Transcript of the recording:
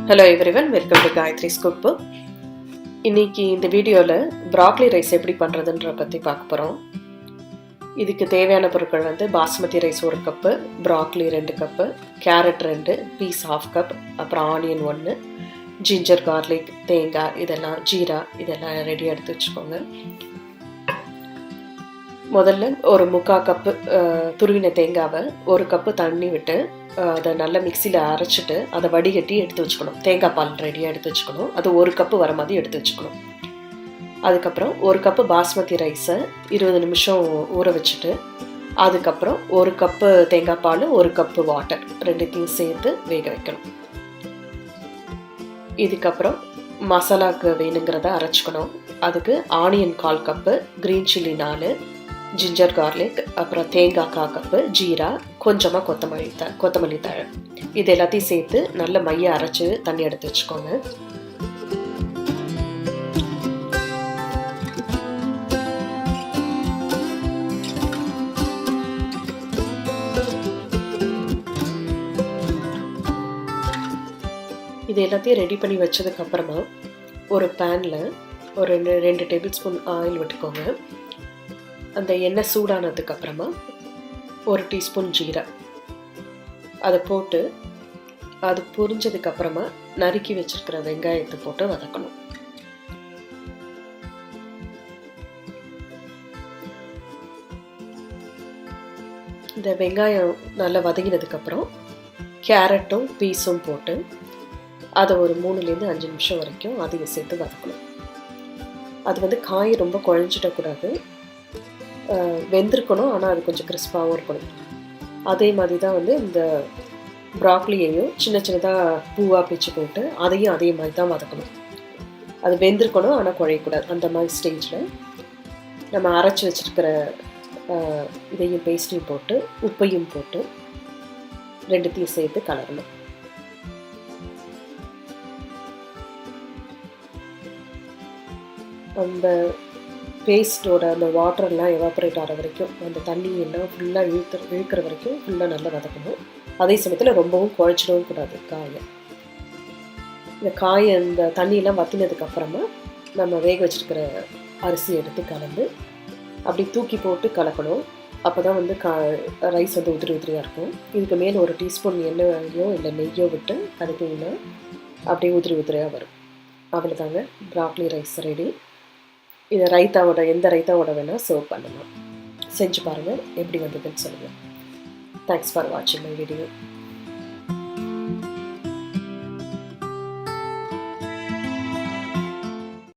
Hello everyone, welcome to Gayathri's cookbook. இன்னைக்கு இந்த வீடியோவில் ப்ராக்லி ரைஸ் எப்படி பண்ணுறதுன்ற பற்றி பார்க்க போகிறோம். இதுக்கு தேவையான பொருட்கள் basmati rice 1 cup, broccoli 2 cup, carrot 2, peas 1/2 cup, அப்புறம் ஆனியன் 1, ஜிஞ்சர், கார்லிக், தேங்காய், இதெல்லாம் ஜீரா, இதெல்லாம் ரெடியாக எடுத்து வச்சுக்கோங்க. முதல்ல ஒரு 3/4 கப்பு துருவின தேங்காவை 1 கப்பு தண்ணி விட்டு அதை நல்லா மிக்சியில் அரைச்சிட்டு அதை வடிகட்டி எடுத்து வச்சுக்கணும். தேங்காய் பால் ரெடியாக எடுத்து வச்சுக்கணும். அது 1 கப்பு வர மாதிரி எடுத்து வச்சுக்கணும். அதுக்கப்புறம் 1 கப்பு பாஸ்மதி ரைஸை 20 நிமிஷம் ஊற வச்சுட்டு, அதுக்கப்புறம் 1 கப்பு தேங்காய் பால், 1 கப்பு வாட்டர் ரெண்டுத்தையும் சேர்த்து வேக வைக்கணும். இதுக்கப்புறம் மசாலாவுக்கு வேணுங்கிறத அரைச்சிக்கணும். அதுக்கு onion 1/4 cup, green chilli 4, ginger, garlic, அப்புறம் தேங்காய் 1/4 கப்பு, ஜீரா, கொஞ்சமாக கொத்தமல்லி தழை, இது எல்லாத்தையும் சேர்த்து நல்ல மைய அரைச்சி தண்ணி எடுத்து வச்சுக்கோங்க. இது எல்லாத்தையும் ரெடி பண்ணி வச்சதுக்கப்புறமா ஒரு பேனில் ஒரு 2 டேபிள் ஸ்பூன் ஆயில் விட்டுக்கோங்க. அந்த எண்ணெய் சூடானதுக்கப்புறமா 1 டீஸ்பூன் ஜீரா அதை போட்டு, அது பொரிஞ்சதுக்கப்புறமா நறுக்கி வச்சிருக்கிற வெங்காயத்தை போட்டு வதக்கணும். இந்த வெங்காயம் நல்லா வதங்கினதுக்கப்புறம் கேரட்டும் பீஸும் போட்டு அதை ஒரு 3லேருந்து 5 நிமிஷம் வரைக்கும் அதையும் சேர்த்து வதக்கணும். அது காய் ரொம்ப குழஞ்சிடக்கூடாது, வெந்திருக்கணும். ஆனால் அது கொஞ்சம் கிறிஸ்பாகவும் இருக்கணும். அதே மாதிரி தான் இந்த ப்ராக்லியையும் சின்ன சின்னதாக பூவாக பிச்சு போட்டு அதையும் அதே மாதிரி தான் வதக்கணும். அது வெந்திருக்கணும், ஆனால் குழையக்கூடாது. அந்த மாதிரி ஸ்டேஜில் நம்ம அரைச்சி வச்சுருக்கிற இதையும் பேஸ்ட்டையும் போட்டு உப்பையும் போட்டு ரெண்டுத்தையும் சேர்த்து கலரணும். அந்த பேஸ்ட்டோட அந்த வாட்டர்லாம் எவாப்ரேட் ஆகிற வரைக்கும், அந்த தண்ணி எல்லாம் ஃபுல்லாக இழுக்கிற வரைக்கும் ஃபுல்லாக நல்லா வதக்கணும். அதே சமயத்தில் ரொம்பவும் குழைச்சிடவும் கூடாது காயை. இந்த காயை இந்த தண்ணியெல்லாம் வற்றினதுக்கப்புறமா நம்ம வேக வச்சுருக்கிற அரிசி எடுத்து கலந்து அப்படி தூக்கி போட்டு கலக்கணும். அப்போ தான் ரைஸ் உதிரி உதிரியாக இருக்கும். இதுக்கு மேலே 1 டீஸ்பூன் எண்ணெயோ இல்லை நெய்யோ விட்டு கலக்கிங்கன்னா அப்படியே உதிரி உதிரியாக வரும். அவ்வளோதாங்க, ப்ராக்லி ரைஸ் ரெடி. இதை எந்த ரைத்தாவோட வேணால் சர்வ் பண்ணலாம். செஞ்சு பாருங்கள், எப்படி வந்ததுன்னு சொல்லுங்கள். தேங்க்ஸ் ஃபார் வாட்சிங் மை வீடியோ.